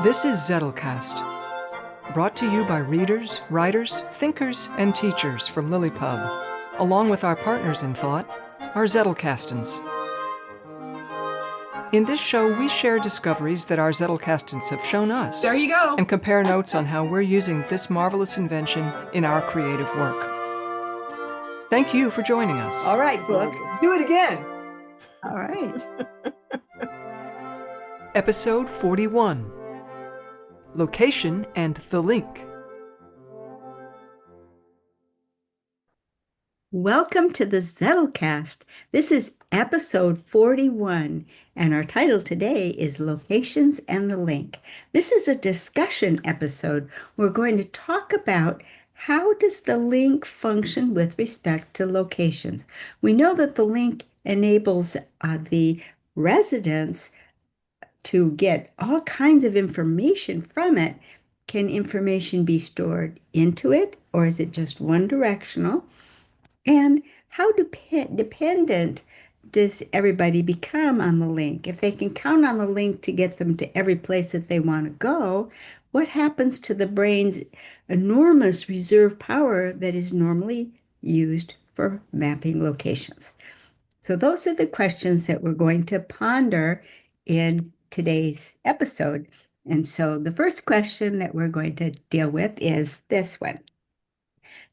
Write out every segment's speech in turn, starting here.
This is Zettelcast, brought to you by readers, writers, thinkers, and teachers from LiLLiPub, along with our partners in thought, our Zettelkastens. In this show, we share discoveries that our Zettelkastens have shown us. There you go. And compare notes on how we're using this marvelous invention in our creative work. Thank you for joining us. All right, Brooke, let's do it again. All right. Episode 41, Location and the Link. Welcome to the Zettelcast. This is episode 41, and our title today is Locations and the Link. This is a discussion episode. We're going to talk about how does the link function with respect to locations. We know that the link enables the residents to get all kinds of information from it. Can information be stored into it, or is it just one directional? And how dependent does everybody become on the link? If they can count on the link to get them to every place that they want to go, what happens to the brain's enormous reserve power that is normally used for mapping locations? So those are the questions that we're going to ponder in today's episode. And so the first question that we're going to deal with is this one.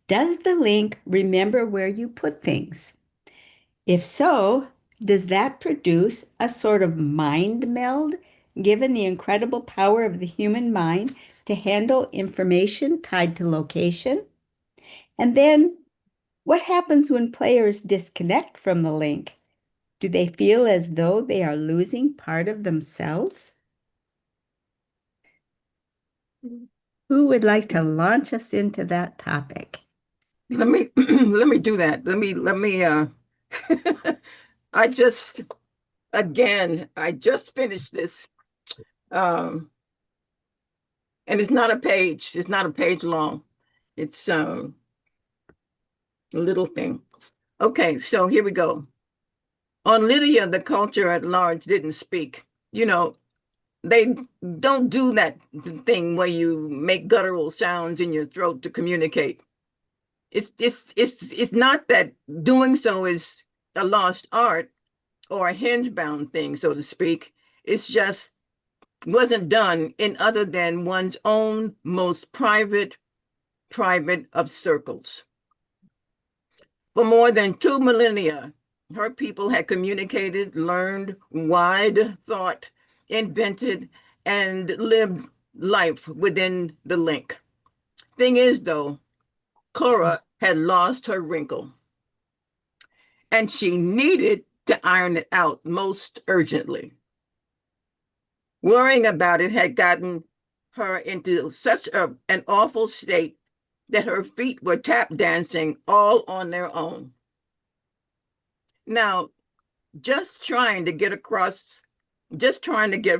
Does the link remember where you put things? If so, does that produce a sort of mind meld, given the incredible power of the human mind to handle information tied to location? And then, what happens when players disconnect from the link? Do they feel as though they are losing part of themselves? Who would like to launch us into that topic? Let me do that. I just finished this. And it's not a page long. It's a little thing. Okay, so here we go. On Lydia, the culture at large didn't speak. You know, they don't do that thing where you make guttural sounds in your throat to communicate. It's not that doing so is a lost art or a hinge-bound thing, so to speak. It's just wasn't done in other than one's own most private of circles. For more than 2 millennia, her people had communicated, learned, wide thought, invented, and lived life within the link. Thing is, though, Cora had lost her wrinkle, and she needed to iron it out most urgently. Worrying about it had gotten her into such an awful state that her feet were tap dancing all on their own. Now, just trying to get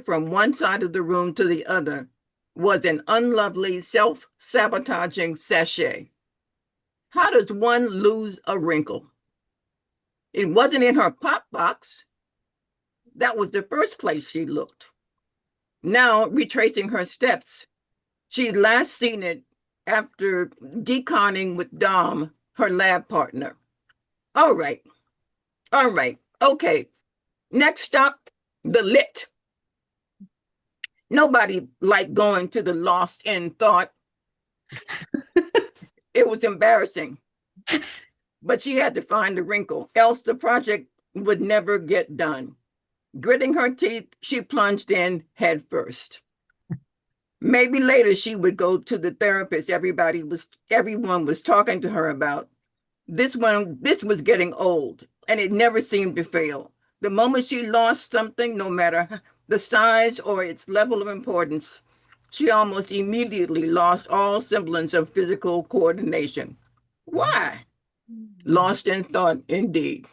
from one side of the room to the other was an unlovely, self-sabotaging sachet. How does one lose a wrinkle? It wasn't in her pop box. That was the first place she looked. Now, retracing her steps, she'd last seen it after deconning with Dom, her lab partner. All right. Okay. Next stop, the lit. Nobody liked going to the lost in thought. It was embarrassing. But she had to find the wrinkle, else the project would never get done. Gritting her teeth, she plunged in head first. Maybe later she would go to the therapist everyone was talking to her about. This was getting old, and it never seemed to fail. The moment she lost something, no matter the size or its level of importance, she almost immediately lost all semblance of physical coordination. Why? Lost in thought, indeed.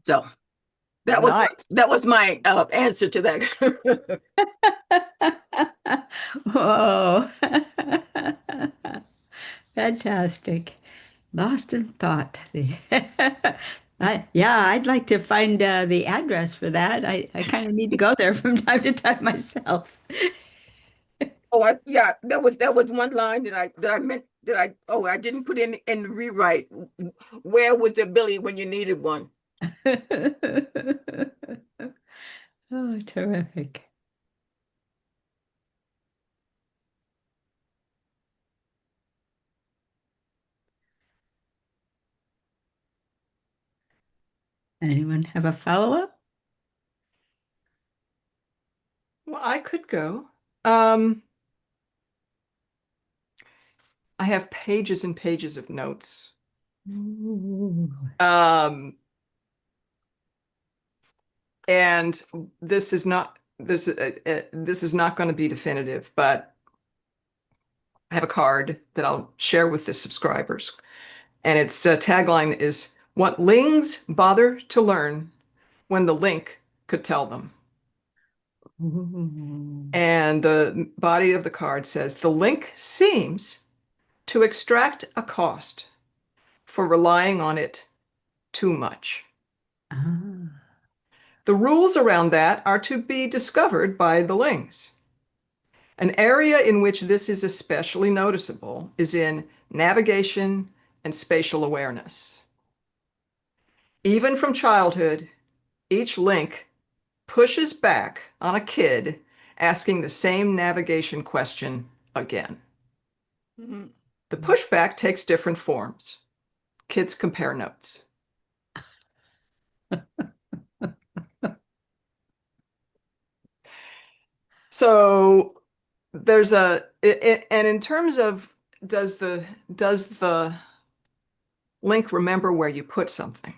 So that was my answer to that. Oh, Fantastic. Lost in thought. Yeah, I'd like to find the address for that. I kind of need to go there from time to time myself. Oh, yeah, that was one line that I meant that I didn't put in the rewrite. Where was the Billy when you needed one? Oh, terrific. Anyone have a follow-up? Well, I could go. Um, I have pages and pages of notes. Ooh. Um, and this is not going to be definitive, but I have a card that I'll share with the subscribers. And its tagline is, "What lings bother to learn when the link could tell them." Ooh. And the body of the card says, "The link seems to extract a cost for relying on it too much. Ah. The rules around that are to be discovered by the lings. An area in which this is especially noticeable is in navigation and spatial awareness. Even from childhood, each link pushes back on a kid asking the same navigation question again. Mhm. The pushback takes different forms. Kids compare notes." So and in terms of does the link remember where you put something?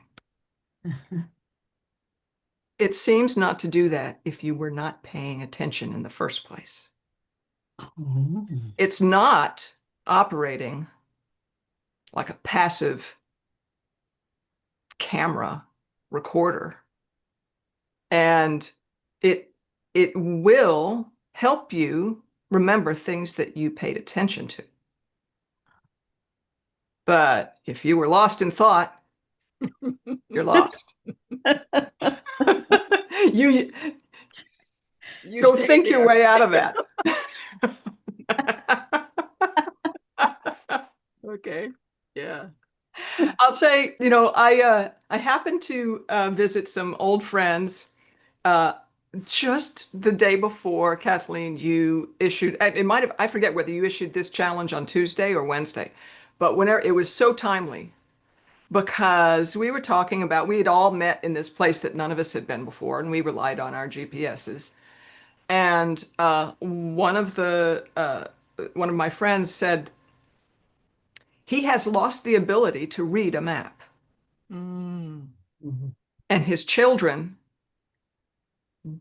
It seems not to do that if you were not paying attention in the first place. Oh. It's not operating like a passive camera recorder. And it it will help you remember things that you paid attention to. But if you were lost in thought, you're lost. You You go stay think your there. way out of that. Okay. Yeah. I'll say, I happened to visit some old friends uh, just the day before, Kathleen, you issued, it might have, I forget whether you issued this challenge on Tuesday or Wednesday, but whenever it was so timely because we were talking about, we had all met in this place that none of us had been before, and we relied on our GPSs. And one of my friends said he has lost the ability to read a map, Mm. and his children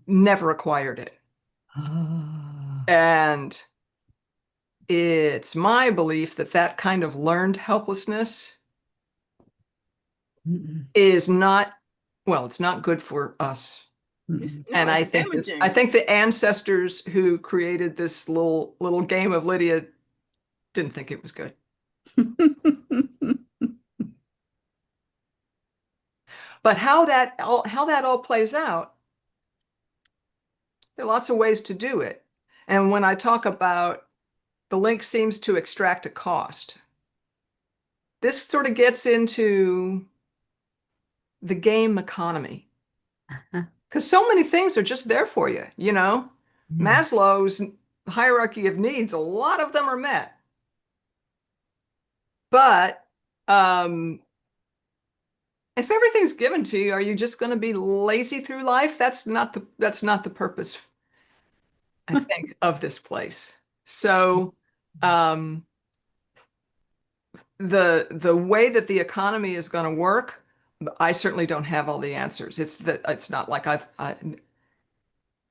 never acquired it. Ah. And it's my belief that that kind of learned helplessness Mm-mm. is not, well, it's not good for us. Mm-mm. And It's I damaging. think the ancestors who created this little game of Lydia didn't think it was good. But how that all plays out, there are lots of ways to do it. And when I talk about the link seems to extract a cost, this sort of gets into the game economy. Because so many things are just there for you, you know? Yeah. Maslow's hierarchy of needs, a lot of them are met. But if everything's given to you, are you just going to be lazy through life? That's not the purpose, I think, of this place. So the way that the economy is going to work, I certainly don't have all the answers. It's not like I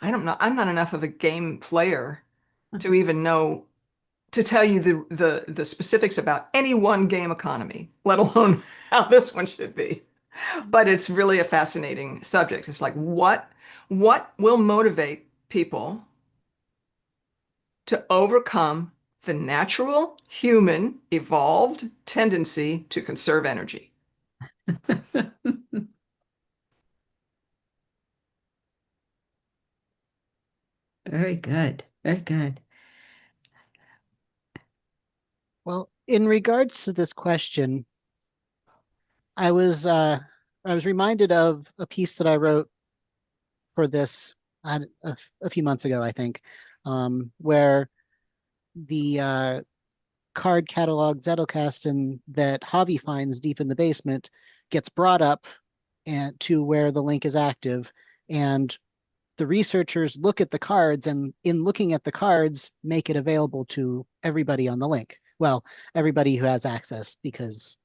don't know. I'm not enough of a game player to even know to tell you the specifics about any one game economy, let alone how this one should be. But it's really a fascinating subject. It's like what will motivate people to overcome the natural human evolved tendency to conserve energy? Very good. Very good. Well, in regards to this question, I was uh, I was reminded of a piece that I wrote for this a few months ago, I think, where the card catalog Zettelkasten that Javi finds deep in the basement gets brought up and to where the link is active, and the researchers look at the cards, and in looking at the cards, make it available to everybody on the link. Well, everybody who has access, because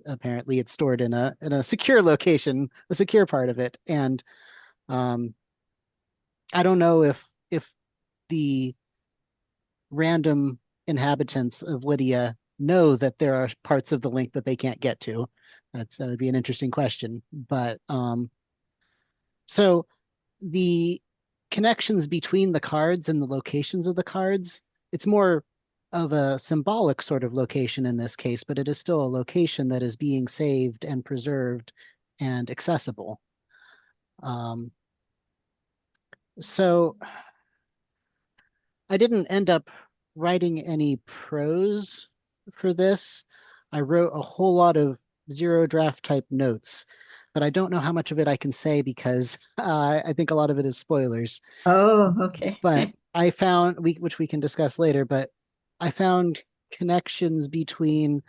apparently it's stored in a secure location, a secure part of it. And um, I don't know if the random inhabitants of Lydia know that there are parts of the link that they can't get to. That would be an interesting question. But so the connections between the cards and the locations of the cards, it's more of a symbolic sort of location in this case, but it is still a location that is being saved and preserved and accessible. Um, so I didn't end up writing any prose for this. I wrote a whole lot of zero draft type notes, but I don't know how much of it I can say because I think a lot of it is spoilers. Oh, okay. But I found, which we can discuss later, but I found connections between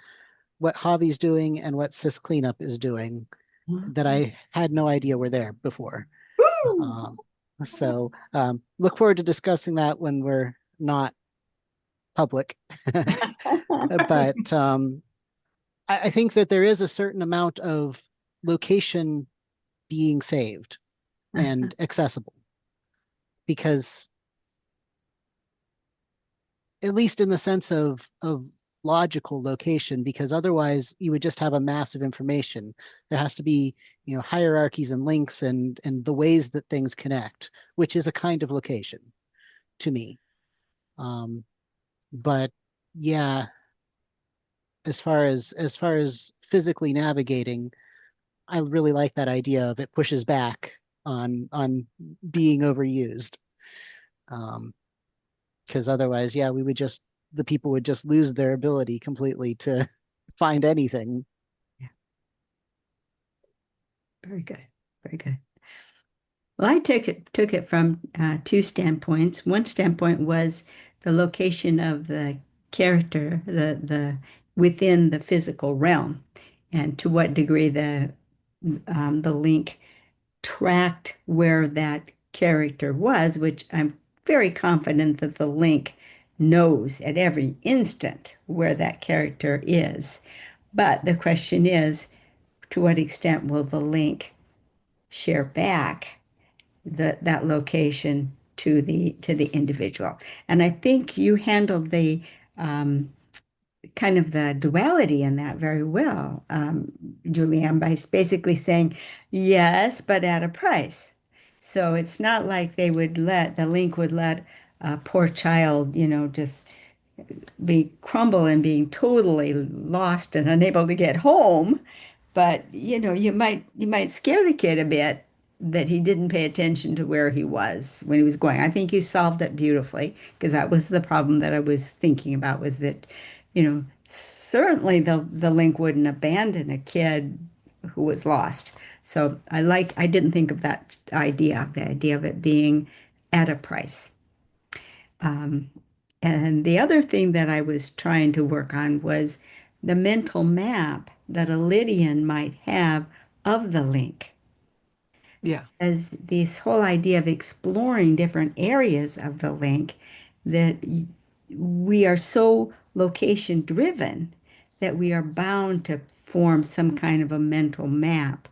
what Javi's doing and what Sis Cleanup is doing that I had no idea were there before. Woo! Um, so look forward to discussing that when we're not public. But I think that there is a certain amount of location being saved and accessible because at least in the sense of logical location, because otherwise you would just have a mass of information. There has to be, hierarchies and links and the ways that things connect, which is a kind of location to me. But yeah, as far as physically navigating, I really like that idea of it pushes back on being overused. Because otherwise, yeah, the people would just lose their ability completely to find anything. Yeah. Very good. Very good. Well, I took it from two standpoints. One standpoint was the location of the character, the within the physical realm, and to what degree the link tracked where that character was, which I'm very confident that the link knows at every instant where that character is. But the question is, to what extent will the link share back that location to the individual? And I think you handled the kind of the duality in that very well, Julianne, by basically saying yes, but at a price. So it's not like the link would let a poor child, just be crumble and being totally lost and unable to get home. But you might scare the kid a bit that he didn't pay attention to where he was when he was going. I think you solved it beautifully because that was the problem that I was thinking about was that, certainly the link wouldn't abandon a kid who was lost. So I didn't think of that idea, the idea of it being at a price. Um, and the other thing that I was trying to work on was the mental map that a Lydian might have of the link. Yeah. As this whole idea of exploring different areas of the link, that we are so location driven that we are bound to form some kind of a mental map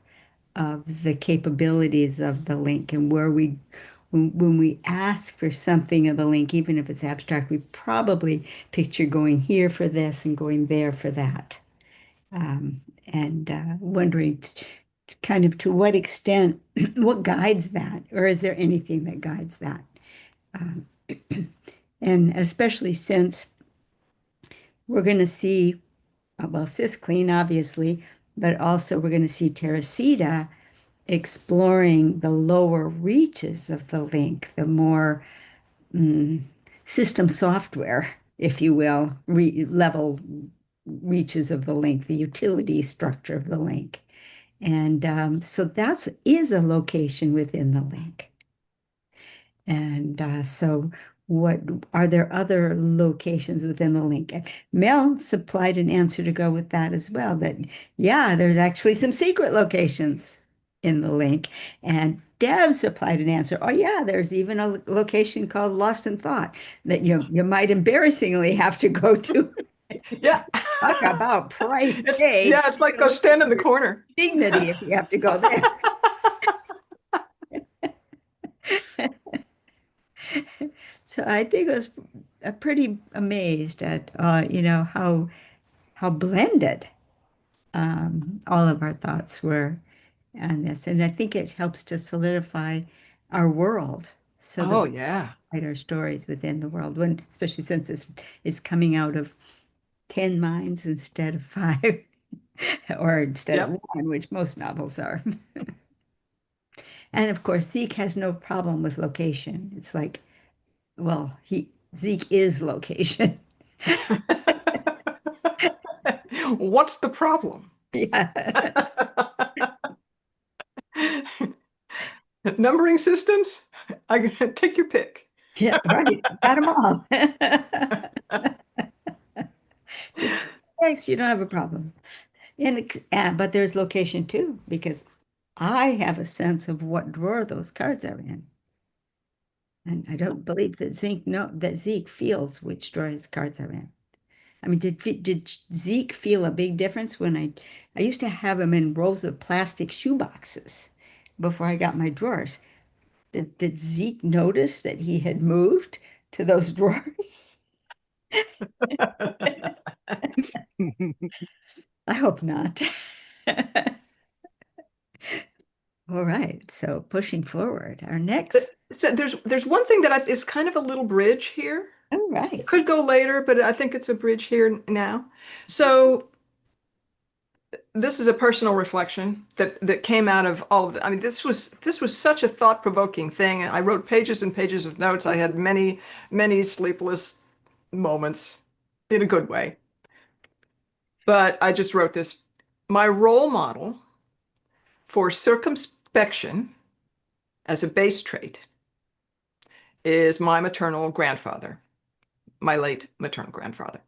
of the capabilities of the link and when we ask for something of the link, even if it's abstract, we probably picture going here for this and going there for that. And wondering kind of to what extent, what guides that, or is there anything that guides that? Um, and especially since we're going to see, well, Sis Clean, obviously, but also we're going to see Teresita exploring the lower reaches of the link, the more system software, if you will, level reaches of the link, the utility structure of the link. And so that is a location within the link. And so what are there other locations within the link? And Mel supplied an answer to go with that as well, that yeah, there's actually some secret locations in the link. And Deb supplied an answer. Oh yeah, there's even a location called Lost in Thought that you might embarrassingly have to go to. Yeah. Talk about price It's, paid. yeah, it's like go stand in the corner. Dignity if you have to go there. So I think I was pretty amazed at how blended all of our thoughts were on this, and I think it helps to solidify our world so that Oh, we yeah. write our stories within the world. When, especially since this is coming out of 10 minds instead of 5, or instead of Yep. 1, which most novels are. And of course, Zeke has no problem with location. It's like, well, Zeke is location. What's the problem? Yeah. Numbering systems? I take your pick. Yeah, right. Got them all. Just thanks, you don't have a problem. But there's location too, because I have a sense of what drawer those cards are in. And I don't believe that Zeke feels which drawer his cards are in. I mean, did Zeke feel a big difference when I used to have him in rows of plastic shoe boxes before I got my drawers. Did Zeke notice that he had moved to those drawers? I hope not. All right, so pushing forward, our next. So there's one thing that is kind of a little bridge here. All It right. could go later, but I think it's a bridge here now. So this is a personal reflection that came out of all of the, I mean, this was such a thought-provoking thing. I wrote pages and pages of notes. I had many sleepless moments in a good way. But I just wrote this. My role model for circumspection as a base trait is my maternal grandfather, my late maternal grandfather.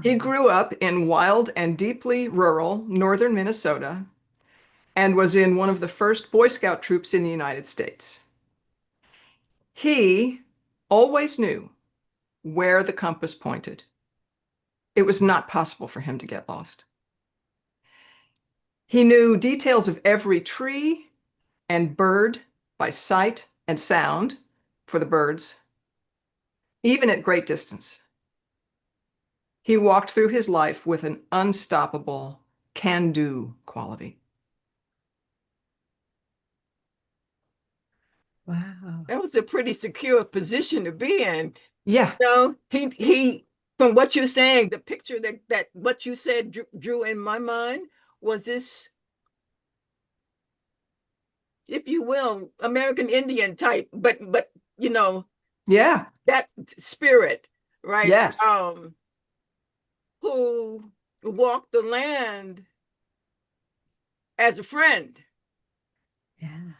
He Oh, grew up in wild and deeply rural northern Minnesota and was in one of the first Boy Scout troops in the United States. He always knew where the compass pointed. It was not possible for him to get lost. He knew details of every tree and bird by sight and sound for the birds, even at great distance. He walked through his life with an unstoppable can-do quality. wow. That was a pretty secure position to be in. Yeah. You know, he from what you're saying, the picture that what you said drew in my mind was this, if you will, American Indian type, but you know, Yeah. that spirit, right? Yes. Who walked the land as a friend, Yeah.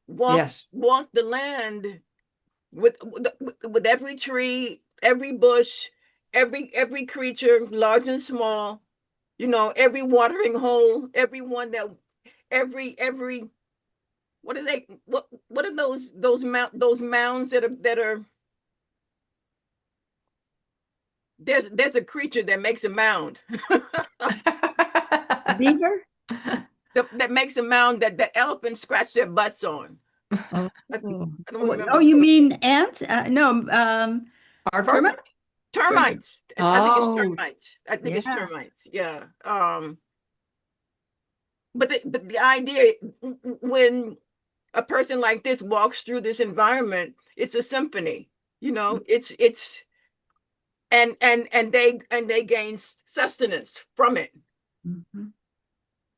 Yes. walked the land with every tree, every bush, every creature, large and small, you know, every watering hole, everyone that every what are they what are those mounds that are there's a creature that makes a mound Beaver? that makes a mound that the elephants scratch their butts on. Oh, I don't oh, remember. you mean ants? No, Aardvark? termite? Termites. I think it's Oh, termites. I think it's Yeah. termites. Yeah. But the idea when a person like this walks through this environment, it's a symphony. You know, it's and they gain sustenance from it. Mhm.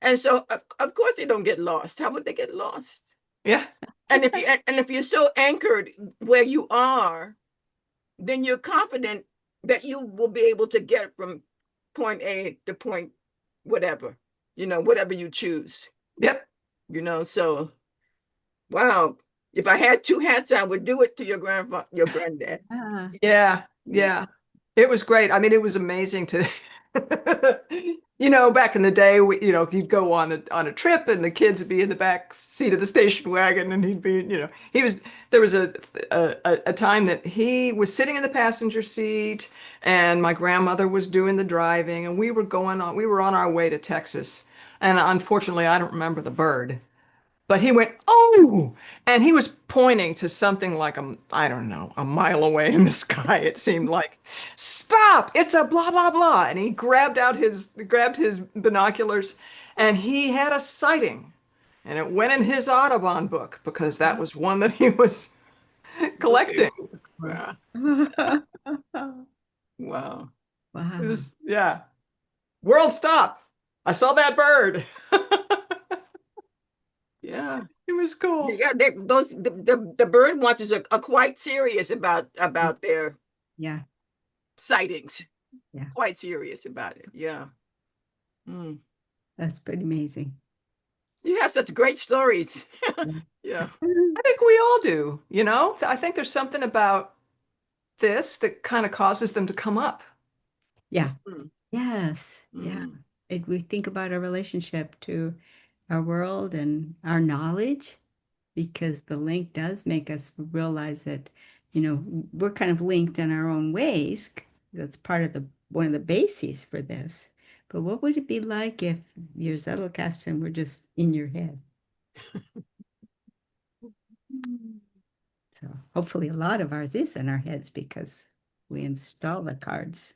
And so of course they don't get lost. How would they get lost? yeah. And if you're so anchored where you are, then you're confident that you will be able to get from point A to point whatever, whatever you choose, Yep. So wow. If I had two hats, I would do it to your granddad. Ah, Yeah. Yeah. It was great. I mean, it was amazing to, back in the day, you'd go on a trip and the kids would be in the back seat of the station wagon and he'd be, there was a time that he was sitting in the passenger seat and my grandmother was doing the driving and we were on our way to Texas. And unfortunately, I don't remember the bird. But he went, oh, and he was pointing to something like I don't know, a mile away in the sky. It seemed like, stop! It's a blah blah blah. And he grabbed his binoculars, and he had a sighting, and it went in his Audubon book because that was one that he was collecting. Wow. Wow. It was, yeah. World stop! I saw that bird. Yeah. It was cool. Yeah, the bird watchers are quite serious about their sightings. Yeah. Quite serious about it. Yeah. That's pretty amazing. You have such great stories. Yeah. I think we all do, I think there's something about this that kind of causes them to come up. Yeah. Yes. Yeah. We think about our relationship to our world and our knowledge, because the link does make us realize that, we're kind of linked in our own ways. That's part of one of the bases for this. But what would it be like if your Zettelkasten were just in your head? So hopefully a lot of ours is in our heads because we install the cards.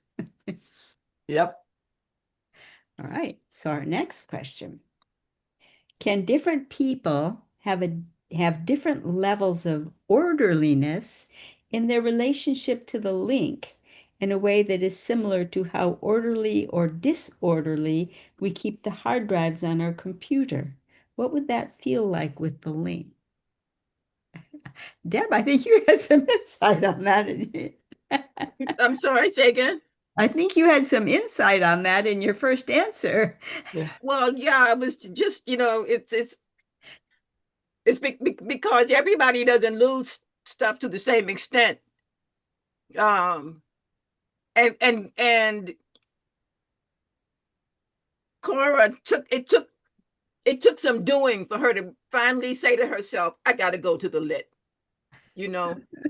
Yep. All right. So our next question. Can different people have different levels of orderliness in their relationship to the link in a way that is similar to how orderly or disorderly we keep the hard drives on our computer? What would that feel like with the link? Deb, I think you had some insight on that. I'm sorry, say again. I think you had some insight on that in your first answer. Yeah. Well, yeah, I was just, it's because everybody doesn't lose stuff to the same extent. And Cora took some doing for her to finally say to herself, I got to go to the lit.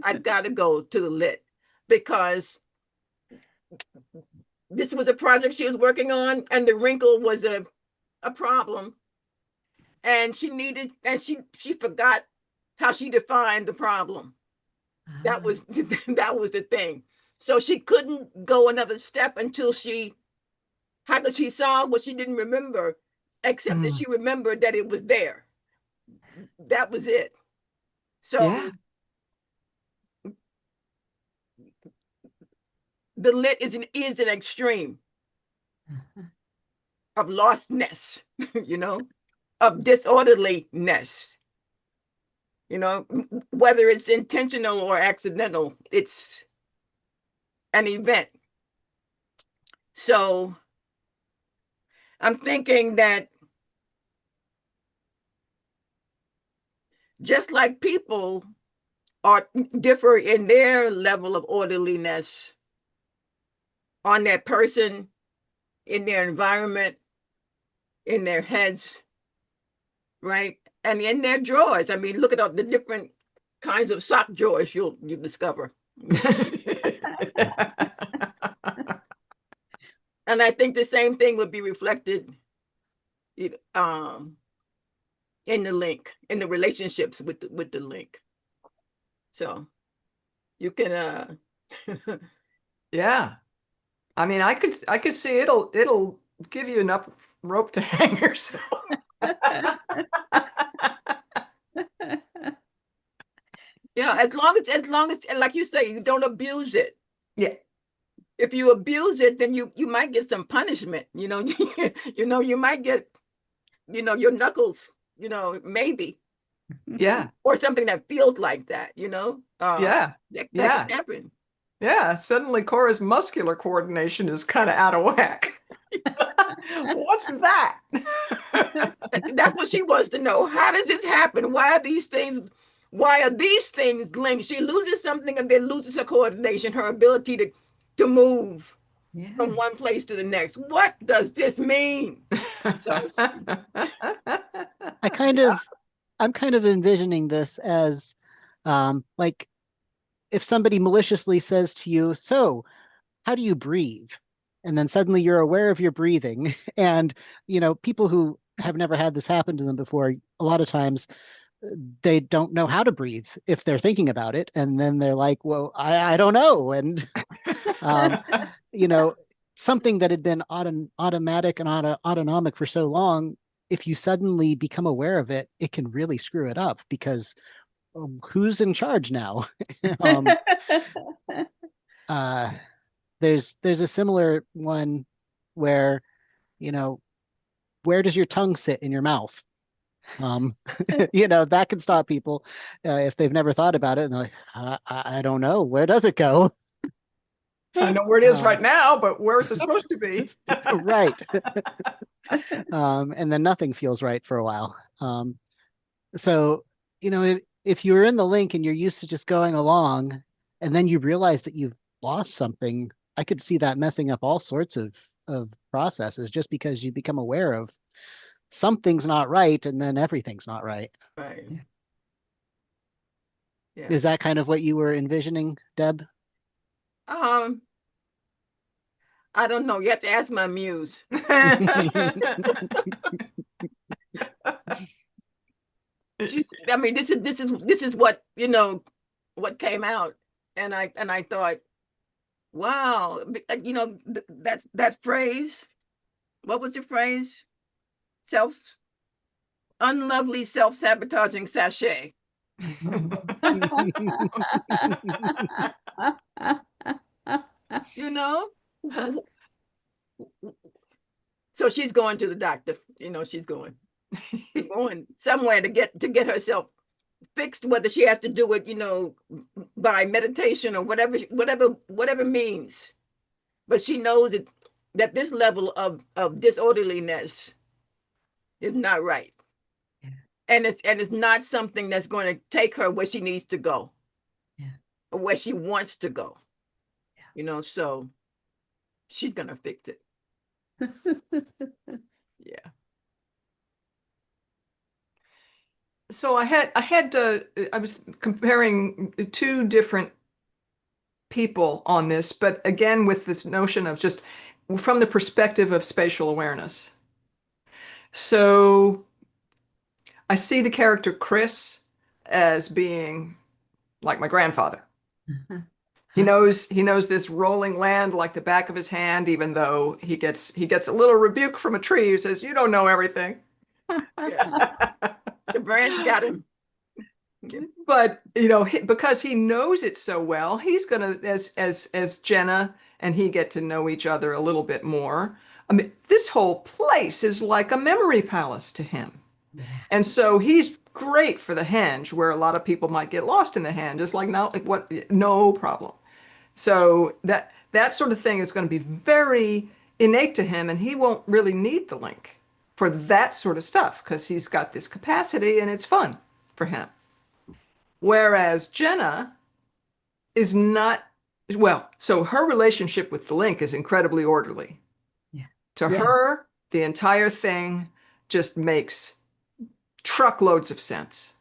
I got to go to the lit because this was a project she was working on and the wrinkle was a problem. And she forgot how she defined the problem. That was the thing. So she couldn't go another step until she saw what she didn't remember, except that she remembered that it was there. That was it. So the lit is an extreme of lostness, of disorderliness. Whether it's intentional or accidental, it's an event. So I'm thinking that just like people differ in their level of orderliness on their person, in their environment, in their heads, right? And in their drawers. I mean, look at all the different kinds of sock drawers you'll discover. And I think the same thing would be reflected in the link, in the relationships with the link. So you can yeah. I mean, I could see it'll give you enough rope to hang yourself. Yeah, as long as like you say, you don't abuse it. Yeah. If you abuse it, then you might get some punishment, you might get, your knuckles, maybe. Yeah. or something that feels like that, Yeah. that Yeah. can happen. Yeah. Suddenly Cora's muscular coordination is kind of out of whack. What's that? That's what she wants to know. How does this happen? Why are these things linked? She loses something and then loses her coordination, her ability to move from one place to the next. What does this mean? So I kind of I'm kind of envisioning this as like if somebody maliciously says to you, "So, how do you breathe?" And then suddenly you're aware of your breathing. And, people who have never had this happen to them before, a lot of times they don't know how to breathe if they're thinking about it. And then they're like, well, I don't know. And, um, you know, something that had been automatic and autonomic for so long, if you suddenly become aware of it, it can really screw it up because who's in charge now? um, uh, there's a similar one where, you know, where does your tongue sit in your mouth? Um, that can stop people if they've never thought about it. And they're like, I don't know. Where does it go? I know where it is right Um, now, but where's it supposed to be? right. And then nothing feels right for a while. So, if you're in the link and you're used to just going along and then you realize that you've lost something, I could see that messing up all sorts of processes just because you become aware of something's not right and then everything's not right. right. Yeah. Is that kind of what you were envisioning, Deb? I don't know. You have to ask my muse. I mean, this is what what came out, and I thought, wow, that phrase. What was the phrase? Self unlovely self-sabotaging sachet. You know, so she's going to the doctor. She's going somewhere to get herself fixed, whether she has to do it, by meditation or whatever means. But she knows that this level of disorderliness is not right. Yeah. And it's not something that's going to take her where she needs to go. Yeah. Or where she wants to go. Yeah. So she's gonna fix it. Yeah. So I was comparing two different people on this, but again with this notion of just from the perspective of spatial awareness. So I see the character Chris as being like my grandfather. He knows this rolling land like the back of his hand, even though he gets a little rebuke from a tree who says, "You don't know everything." Yeah. The branch got him. But because he knows it so well, he's gonna as Jenna and he get to know each other a little bit more. I mean, this whole place is like a memory palace to him. Yeah. And so he's great for the henge, where a lot of people might get lost in the henge. It's like, no problem. So that sort of thing is going to be very innate to him, and he won't really need the link for that sort of stuff because he's got this capacity and it's fun for him. Whereas Jenna is not, well, so her relationship with the link is incredibly orderly. Yeah. To Yeah. her, the entire thing just makes truckloads of sense.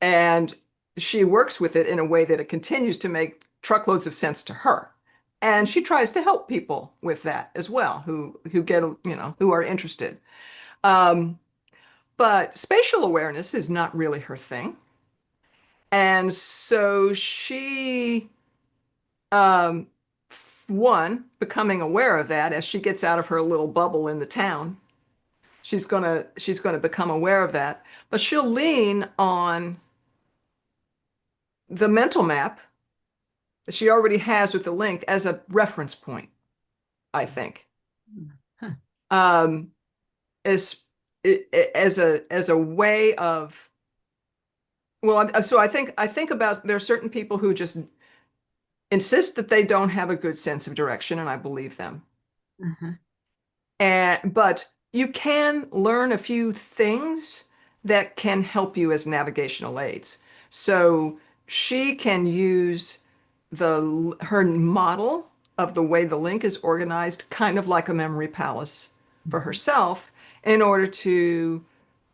And she works with it in a way that it continues to make truckloads of sense to her. And she tries to help people with that as well, who get, who are interested. But spatial awareness is not really her thing. And so she, um, one, becoming aware of that as she gets out of her little bubble in the town, she's gonna become aware of that. But she'll lean on the mental map that she already has with the link as a reference point, I think. Huh. Um, as as a way of, well, so I think about, there are certain people who just insist that they don't have a good sense of direction, and I believe them. Uh-huh. But you can learn a few things that can help you as navigational aids. So she can use her model of the way the link is organized, kind of like a memory palace for herself, in order to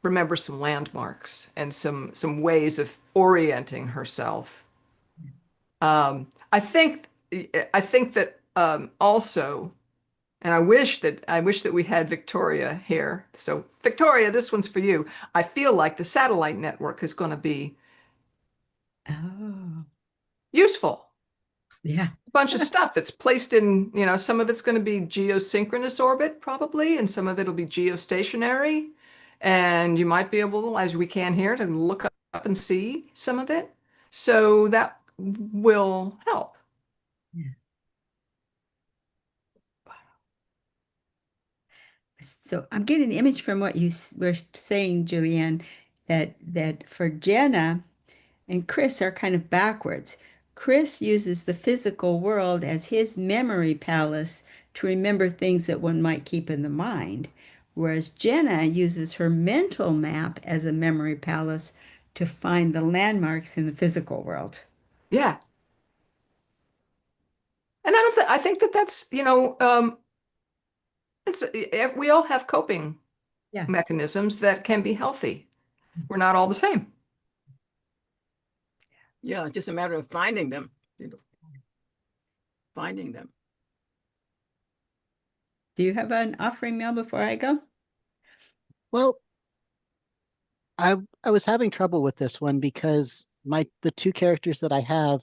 remember some landmarks and some ways of orienting herself. I think that also. And I wish that we had Victoria here. So Victoria, this one's for you. I feel like the satellite network is going to be Oh, useful. yeah. A bunch of stuff that's placed in, some of it's going to be geosynchronous orbit probably, and some of it'll be geostationary. And you might be able, as we can here, to look up and see some of it. So that will help. Yeah. So I'm getting an image from what you were saying, Julianne, that for Jenna and Chris are kind of backwards. Chris uses the physical world as his memory palace to remember things that one might keep in the mind, whereas Jenna uses her mental map as a memory palace to find the landmarks in the physical world. Yeah. And I don't think, I think that that's, we all have coping Yeah. mechanisms that can be healthy. We're not all the same. Yeah, just a matter of finding them, finding them. Do you have an offering, Mel, before I go? Well, I was having trouble with this one because the two characters that I have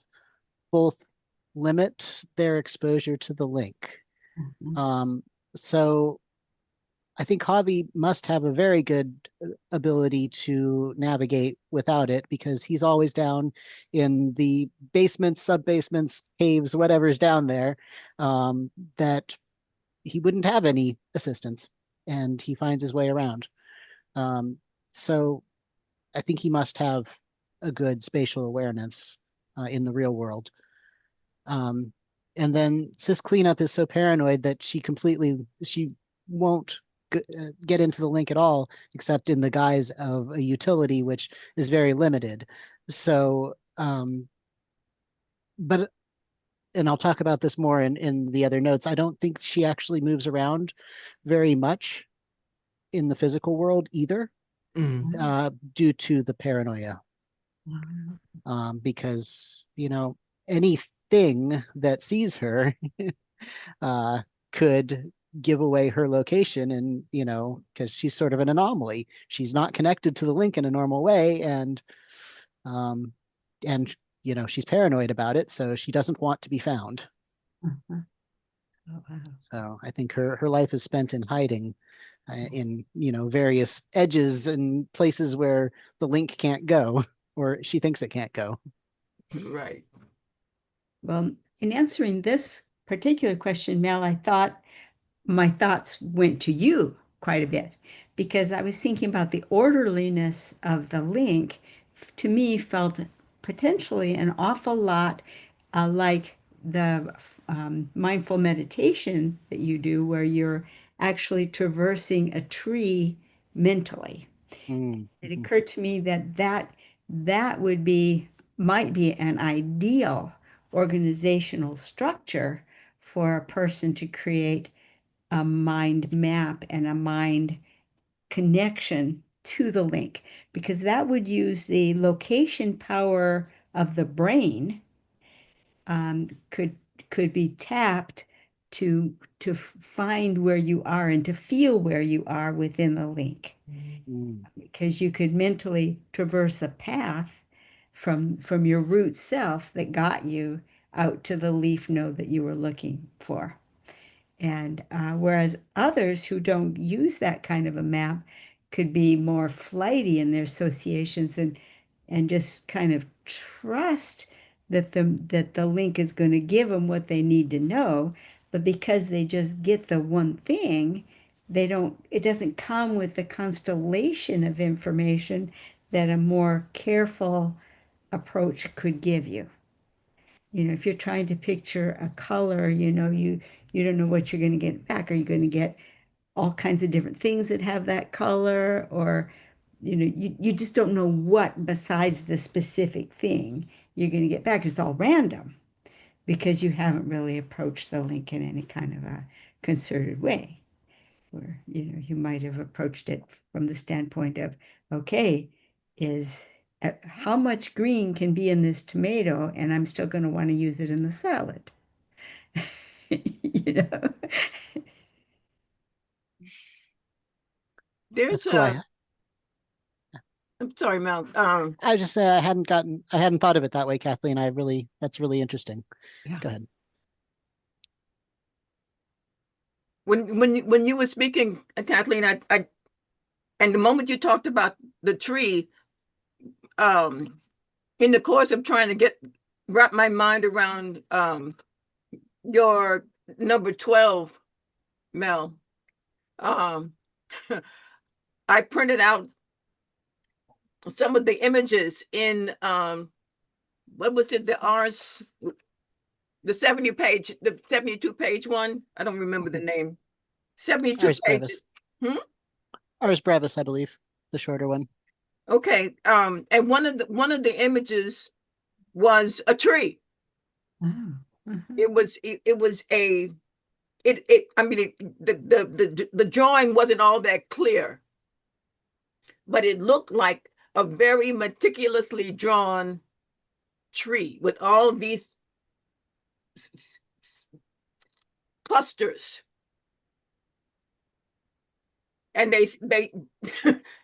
both limit their exposure to the link. Mhm. Um, so I think Javi must have a very good ability to navigate without it because he's always down in the basements, sub-basements, caves, whatever's down there, that he wouldn't have any assistance, and he finds his way around. Um, so I think he must have a good spatial awareness in the real world. Um, and then Sis Cleanup is so paranoid that she won't get into the link at all, except in the guise of a utility, which is very limited. So, but, and I'll talk about this more in the other notes. I don't think she actually moves around very much in the physical world either, Mm. due to the paranoia. Because, anything that sees her uh, could give away her location, and because she's sort of an anomaly, she's not connected to the link in a normal way, um and she's paranoid about it, so she doesn't want to be found. Uh-huh. Oh, wow. So I think her life is spent in hiding, in various edges and places where the link can't go, or she thinks it can't go. Right. Well, in answering this particular question, Mel, I thought my thoughts went to you quite a bit because I was thinking about the orderliness of the link. To me, felt potentially an awful lot like the mindful meditation that you do, where you're actually traversing a tree mentally. It Mm-hmm. occurred to me that would be might be an ideal organizational structure for a person to create a mind map and a mind connection to the link, because that would use the location power of the brain, could be tapped to find where you are and to feel where you are within the link, Mm. because you could mentally traverse a path from your root self that got you out to the leaf node that you were looking for. And whereas others who don't use that kind of a map could be more flighty in their associations and just kind of trust that the link is going to give them what they need to know. But because they just get the one thing, it doesn't come with the constellation of information that a more careful approach could give you. If you're trying to picture a color, you don't know what you're going to get back. Are you going to get all kinds of different things that have that color, or you just don't know what besides the specific thing you're going to get back. It's all random because you haven't really approached the link in any kind of a concerted way. Where you might have approached it from the standpoint of, okay, is how much green can be in this tomato, and I'm still going to want to use it in the salad. you know There's That's cool. I'm sorry, Mel. I was just saying I hadn't thought of it that way, Kathleen. That's really interesting. Yeah. Go ahead. When you were speaking, Kathleen, I and the moment you talked about the tree, in the course of trying to wrap my mind around your number 12, Mel, I printed out some of the images in what was it, the 72 page one. I don't remember the name. 72 Ars pages. Brevis. Ars Brevis, I believe, the shorter one. Okay. And one of the images was a tree. Oh. It was I mean, the drawing wasn't all that clear, but it looked like a very meticulously drawn tree with all these clusters, and they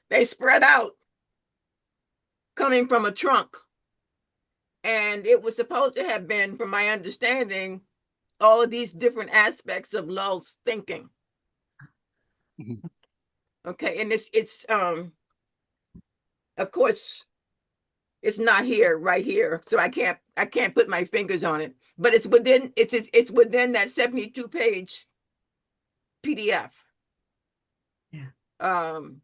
they spread out coming from a trunk. And it was supposed to have been, from my understanding, all of these different aspects of Llull's thinking. Mhm. Okay, and it's of course it's not right here, so I can't put my fingers on it, but it's within that 72 page PDF. Yeah. And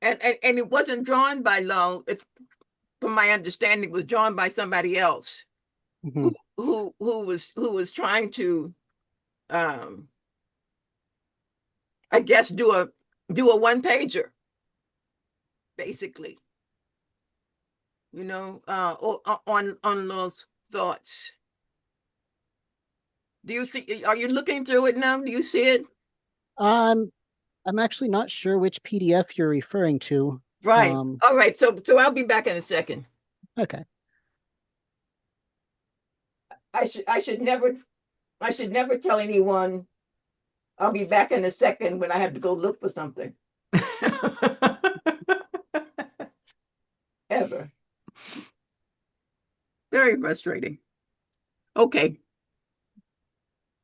it wasn't drawn by Llull. From my understanding, it was drawn by somebody else Mhm. who was trying to I guess do a one pager, basically, on those thoughts. Do you see? Are you looking through it now? Do you see it? I'm actually not sure which PDF you're referring to. Right. All right. So I'll be back in a second. Okay. I should never tell anyone I'll be back in a second when I have to go look for something. Ever. Very frustrating. Okay.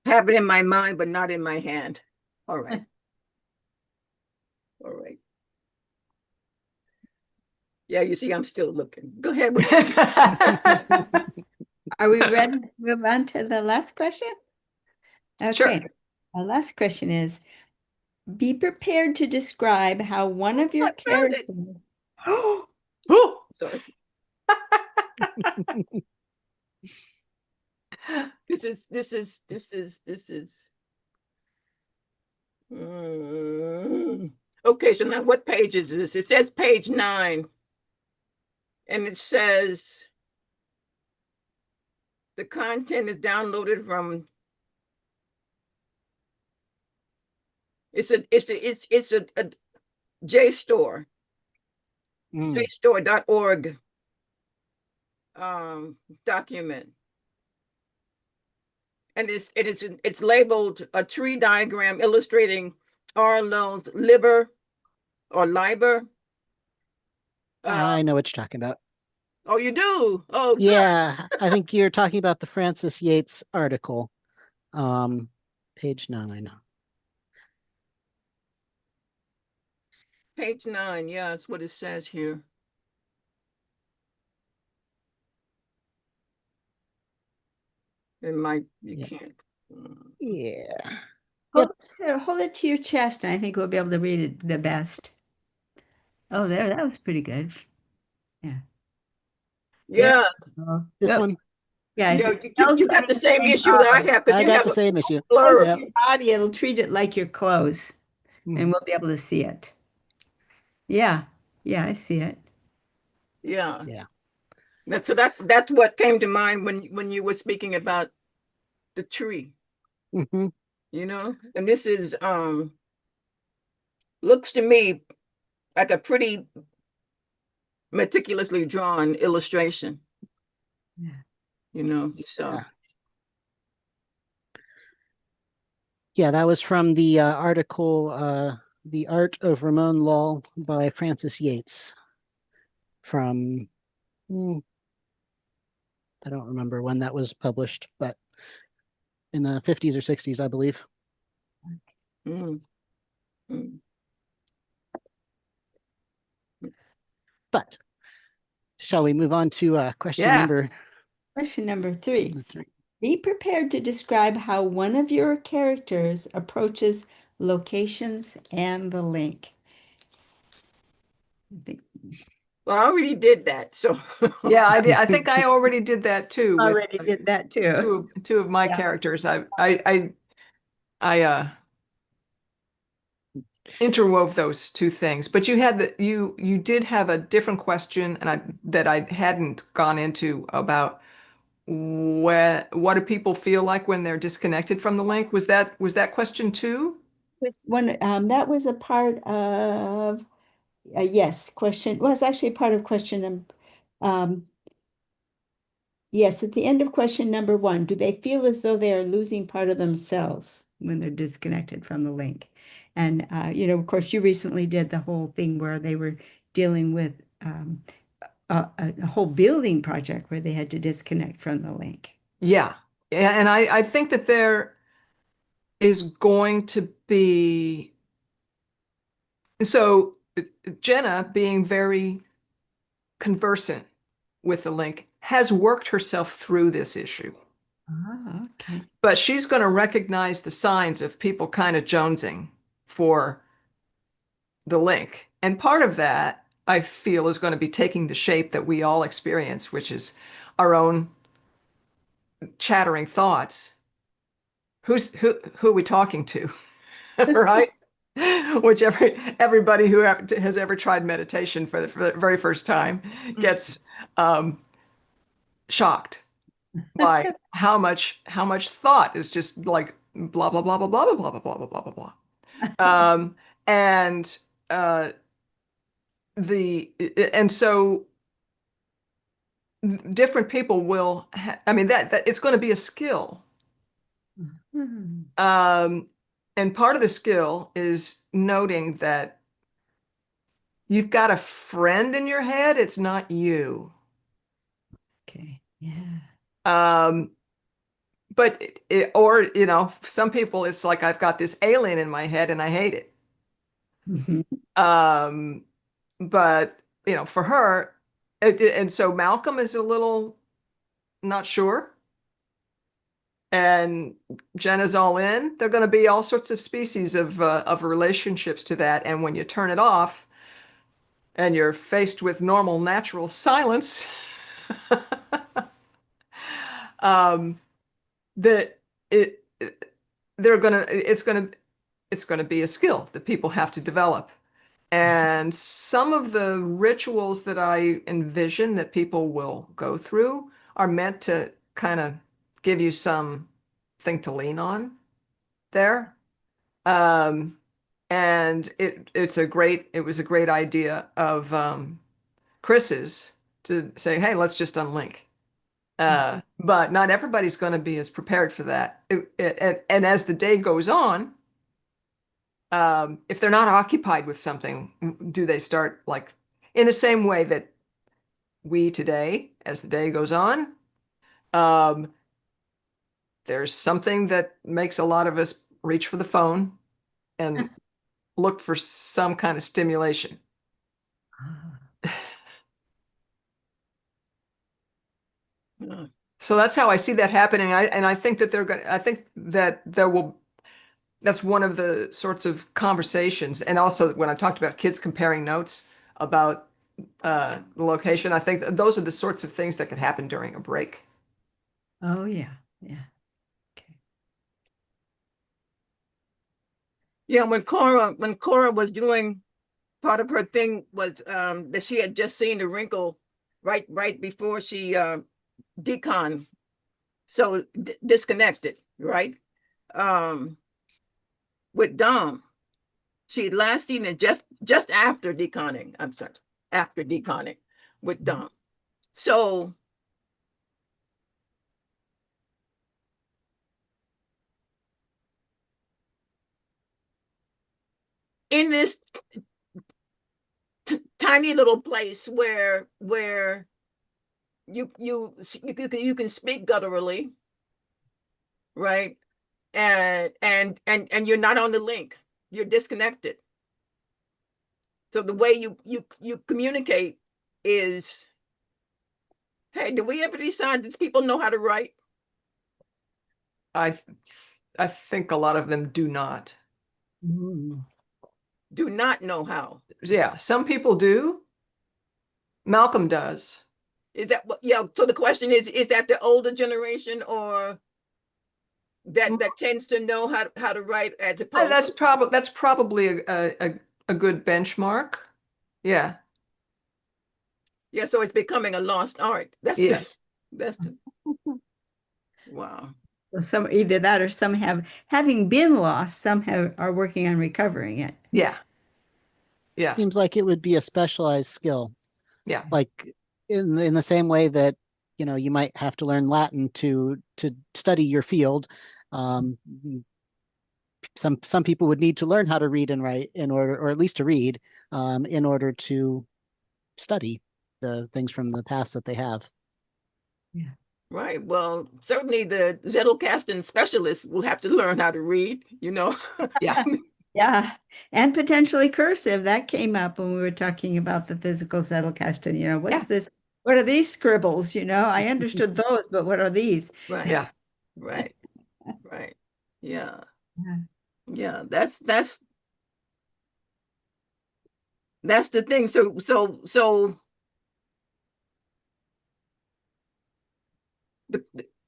Have it in my mind, but not in my hand. All right. All right. Yeah, you see, I'm still looking. Go ahead. Are we ready to move on to the last question? Okay. Sure. Our last question is, be prepared to describe how one of your characters. Oh, sorry. This is. Okay, so now what page is this? It says page 9. And it says the content is downloaded from it's a JSTOR, JSTOR.org document. And it's labeled a tree diagram illustrating R. Llull's liber or liber. I know what you're talking about. Oh, you do? Oh, good. Yeah, I think you're talking about the Francis Yates article. Page 9. Page 9, yeah, that's what it says here. You Yeah. can't. Yeah. Yep. Hold it to your chest, and I think we'll be able to read it the best. Oh, there, that was pretty good. Yeah. There Yeah. you go. This Yep. one. Yeah, Yeah, smells you got like the the same same issue that I have because I you got have the a same issue. blur. Yep. your body, it'll treat it like your clothes, and Mhm. we'll be able to see it. Yeah. Yeah, I see it. Yeah. Yeah. That's what came to mind when you were speaking about the tree, Hmm. And this is looks to me like a pretty meticulously drawn illustration, Yeah. so Yeah. Yeah, that was from the article The Art of Raymond Llull by Francis Yates from, mm, I don't remember when that was published, but in the 50s or 60s, I believe. mm, mm. But shall we move on to question Yeah. number Question number 3. 3? Be prepared to describe how one of your characters approaches locations and the link. I think Well, I already did that, so Yeah, I did. I think I already did that too with already did that too. two of my Yeah. characters. I interwove those two things. But you did have a different question and I hadn't gone into about what do people feel like when they're disconnected from the link? Was that question two? It's one that was a part of yes, question well, it's actually part of question yes, at the end of question number 1, do they feel as though they are losing part of themselves when they're disconnected from the link? And of course, you recently did the whole thing where they were dealing with a whole building project where they had to disconnect from the link. Yeah. And I think that there is going to be so Jenna being very conversant with the link has worked herself through this issue. Ah, okay. But she's going to recognize the signs of people kind of jonesing for the link. And part of that, I feel, is going to be taking the shape that we all experience, which is our own chattering thoughts. Who are we talking to? Right? Which everybody who has ever tried meditation for the very first time gets um, shocked by how much thought is just like blah blah blah blah blah blah blah blah blah blah blah blah. And the and so different people will I mean that it's going to be a skill. Hmm. And part of the skill is noting that you've got a friend in your head, it's not you. Okay. Yeah. Um, but or some people it's like I've got this alien in my head and I hate it. Mhm. Um, but for her, and so Malcolm is a little not sure, and Jenna's all in. They're going to be all sorts of species of relationships to that, and when you turn it off and you're faced with normal, natural silence, um, that it, they're gonna it's gonna be a skill that people have to develop. And some of the rituals that I envision that people will go through are meant to kind of give you something to lean on there. Um, and it was a great idea of Chris's to say, hey, let's just unlink. But not everybody's going to be as prepared for that. And as the day goes on, if they're not occupied with something, do they start like in the same way that we today, as the day goes on, um, there's something that makes a lot of us reach for the phone and look for some kind of stimulation. So that's how I see that happening. I think that I think that there will That's one of the sorts of conversations. And also when I talked about kids comparing notes about the location, I think those are the sorts of things that could happen during a break. Oh, yeah. Yeah. Okay. Yeah, when Cora was doing part of her thing was that she had just seen the wrinkle right before she decon, so disconnected, right? Um with Dom. She had last seen it just after deconning. I'm sorry, after deconning with Dom. So in this tiny little place where you can speak gutturally, right? And you're not on the link. You're disconnected. So the way you communicate is, hey, did we ever decide that people know how to write? I I think a lot of them do not. Mm. Do not know how. Yeah, some people do. Malcolm does. Is that what? Yeah. So the question is that the older generation or that tends to know how to write as opposed to, That's probably a good benchmark. Yeah. yeah, so it's becoming a lost art. Yes. That's the wow. So some either that or some have having been lost, some have are working on recovering it. Yeah. Yeah. Seems like it would be a specialized skill, Yeah. like in the same way that you might have to learn Latin to study your field. Um, some people would need to learn how to read and write in order, or at least to read, in order to study the things from the past that they have. Yeah. Right. Well, certainly the Zettelkasten specialists will have to learn how to read, you know. Yeah. Yeah. And potentially cursive. That came up when we were talking about the physical Zettelkasten. Yeah. What's this? What are these scribbles? I understood those, but what are these? Right. Yeah. Right. Right. Yeah. Yeah. Yeah. That's the thing. So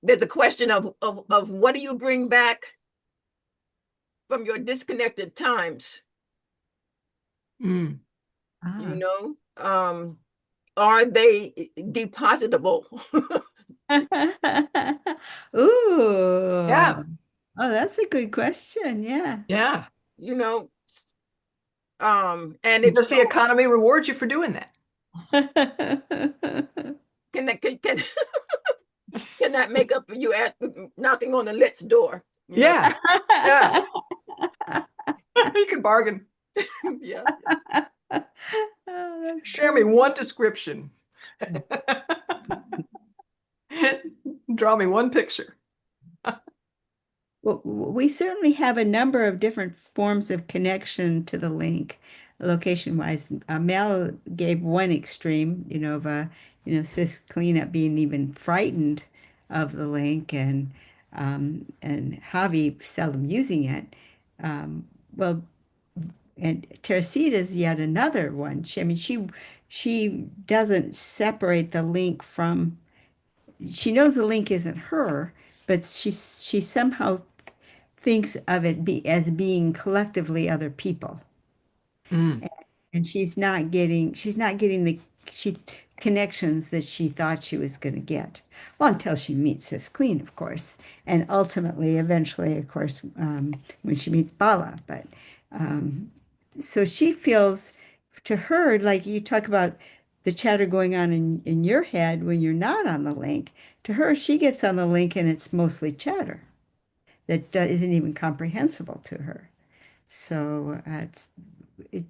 there's a question of what do you bring back from your disconnected times, Mm. you Ah. know? Are they depositable? Ooh. Yeah. Oh, that's a good question. Yeah. Yeah. You know, and if Does the so, economy reward you for doing that? can that can that make up for you at knocking on the let's door, you know? Yeah. Yeah. You can bargain. Yeah. Oh, that's Share me great. one description. Draw me one picture. Well, we certainly have a number of different forms of connection to the link, location-wise. Mel gave one extreme, cis cleanup being even frightened of the link, and Javi seldom using it. Well, and Teresita is yet another one. She doesn't separate the link from. She knows the link isn't her, but she somehow thinks of it as being collectively other people, Mm. and she's not getting the she connections that she thought she was going to get. Well, until she meets Sis Clean, of course, and ultimately, eventually, of course, when she meets Bala. But so she feels, to her, like you talk about the chatter going on in your head when you're not on the link. To her, she gets on the link and it's mostly chatter that isn't even comprehensible to her. So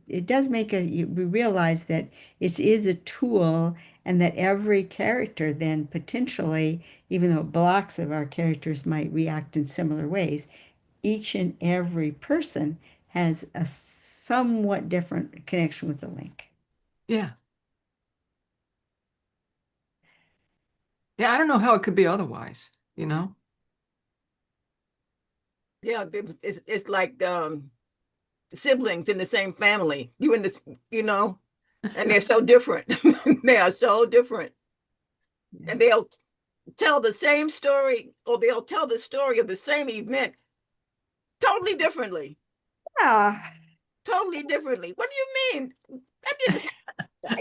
it does make we realize that it is a tool, and that every character then potentially, even though blocks of our characters might react in similar ways, each and every person has a somewhat different connection with the link. Yeah. Yeah. I don't know how it could be otherwise, you know? Yeah, it's like siblings in the same family. You in this, and they're so different. They are so different. And they'll tell the same story, or they'll tell the story of the same event totally differently. Ah, Totally differently. What do you mean? That didn't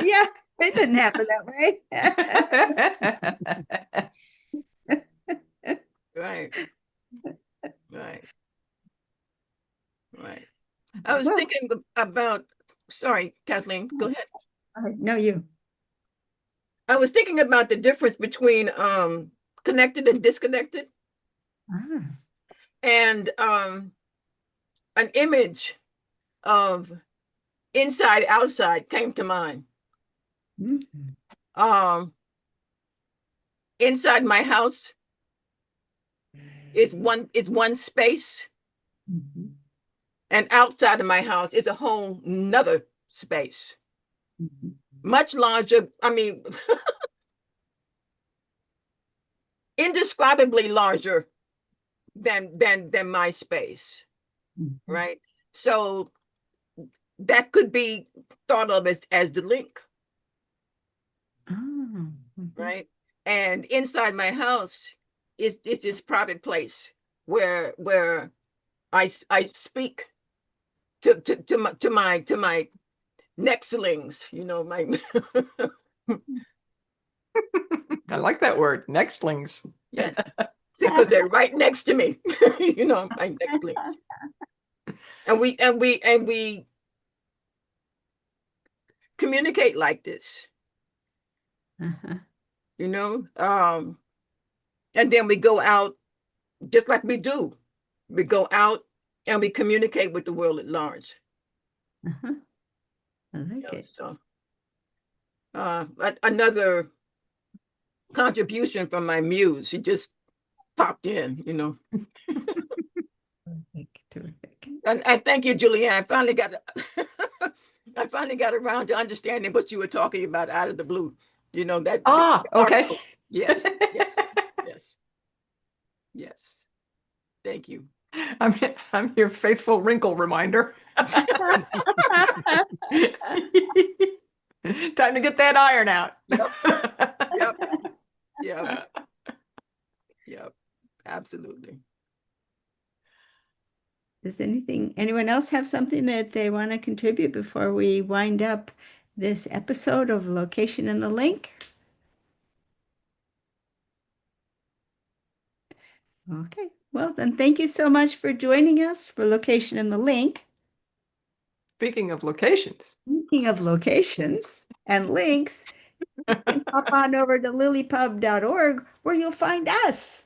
yeah, it didn't happen that way. right. Right. Right. I was Well, thinking about, sorry, Kathleen, go ahead. no, you. I was thinking about the difference between connected and disconnected, Ah, and an image of inside outside came to mind. mhm, Inside my house is one space, mhm, and outside of my house is a whole nother space, mhm. much larger. I mean, indescribably larger than my space, Mhm. right? So that could be thought of as the link, Ah, mhm. right? And inside my house is this private place where I speak to my nextlings, my I like that word, nextlings. yes, because they're right next to me, my nextlings, and we communicate like this, Uh-huh. and then we go out just like we do. We go out and we communicate with the world at large. Uh-huh. I like it. So another contribution from my muse. She just popped in. Terrific, terrific. And I thank you, Julianne. I finally got I finally got around to understanding what you were talking about out of the blue. That Okay. Yes, yes, yes, yes. Thank you. I'm your faithful Wrinkle reminder. Time to get that iron out. Yep. Yep. Yep. Absolutely. Does anyone else have something that they want to contribute before we wind up this episode of Location and the Link? Okay, well then thank you so much for joining us for Location and the Link. Speaking of locations. Speaking of locations and links, you can hop on over to LiLLiPub.org where you'll find us.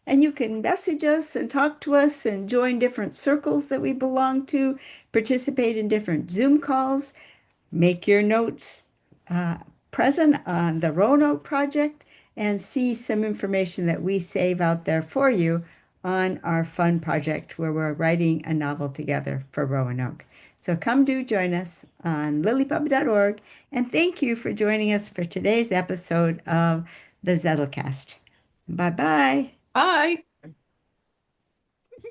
And you can message us and talk to us and join different circles that we belong to, participate in different Zoom calls, make your notes present on the Roanoke project, and see some information that we save out there for you on our fun project where we're writing a novel together for Roanoke. So come do join us on LiLLiPub.org, and thank you for joining us for today's episode of the Zettelcast. Bye-bye. Bye.